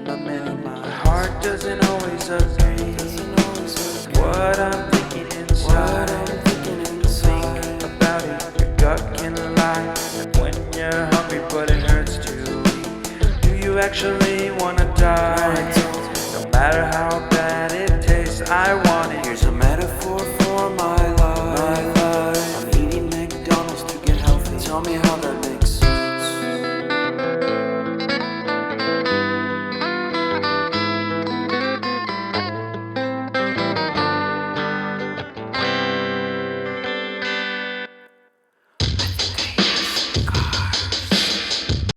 My heart doesn't always agree. What I'm thinking inside. Think about it, your gut can lie. And when you're hungry but it hurts to eat, do you actually wanna die? No matter how bad it tastes, I